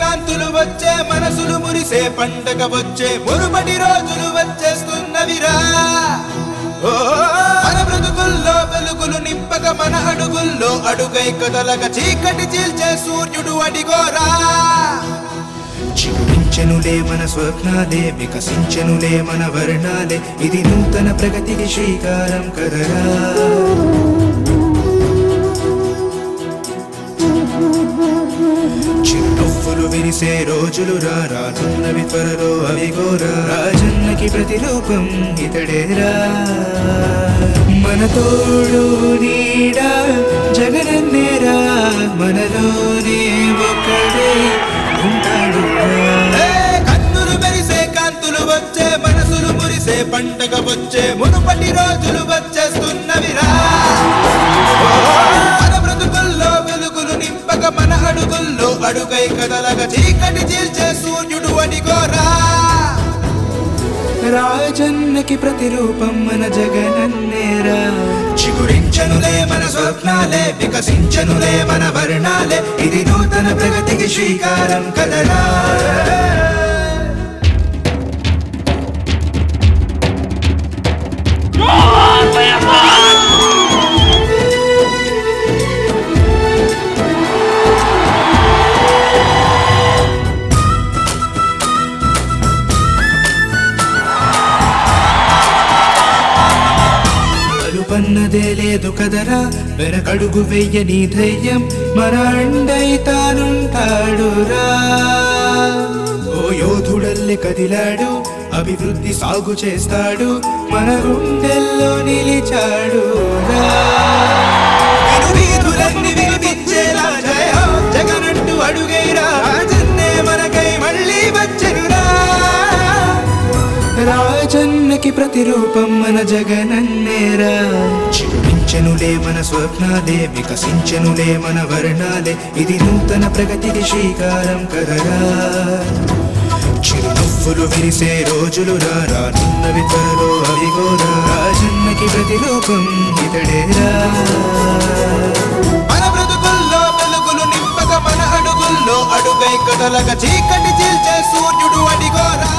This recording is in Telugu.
కాంతులు వచ్చే మనసులు మురిసే పండగ వచ్చే మురుపటి రోజులు వచ్చేస్తున్నవిరా మన బ్రతుకుల్లో వెలుగులు నింపక మన అడుగుల్లో అడుగై కదలక చీకటి చీల్చే సూర్యుడు అడిగోరా చిగురించెనులే మన స్వప్నాలే వికసించెనులే మన వర్ణాలే ఇది నూతన ప్రగతికి శ్రీకారం కదరా చిరునవ్వులు విరిసే రోజులు రానున్నవి త్వరలో అవిగోరా రాజన్నకి ప్రతిరూపం ఇతడేరా మన తోడు నీడా జగనన్నేరా మనలోనే ఒక్కడే ఉంటాడు కన్నులు మెరిసే కాంతులు వచ్చే మనసులు మురిసే పండగ వచ్చే మునుపటి రోజులు వచ్చేస్తున్నవిరా మన బ్రతుకుల్లో వెలుగులు నింపక మన అడుగుల్లో అడుగై కదలక చీకటి చీల్చే సూర్యుడు అడిగోరా రాజన్నకి ప్రతిరూపం మన జగనన్నేరా చిగురించనులే మన స్వప్నాలే వికసించనులే మన వర్ణాలే ఇది నూతన ప్రగతికి శ్రీకారం కదరా పన్నదే లేదు కదరా వెనకడుగు వెయ్యని ధైర్యం మన అండై తానుంటాడురా ఓ యోధుడల్లె కదిలాడు అభివృద్ధి సాగు చేస్తాడు మన గుండెల్లో నిలిచాడు వీధులన్నీ వినిపించేలా జయ జగనంటూ అడుగైరా రాజన్నే మనకై మళ్ళీ వచ్చెనురా రాజన్నకి ప్రతిరూపం మన జగనన్నేరా చిగురించెనులే మన స్వప్నాలే వికసించెనులే మన వర్ణాలే ఇది నూతన ప్రగతికి శ్రీకారం కదరా చిరునవ్వులు విరిసే రోజులు రానున్నవి త్వరలో అవిగోరా రాజన్నకి ప్రతిరూపం ఇతడేరా మన బ్రతుకుల్లో వెలుగులు నింపక మన అడుగుల్లో అడుగై కదలక చీకటి చీల్చే సూర్యుడు అడిగోరా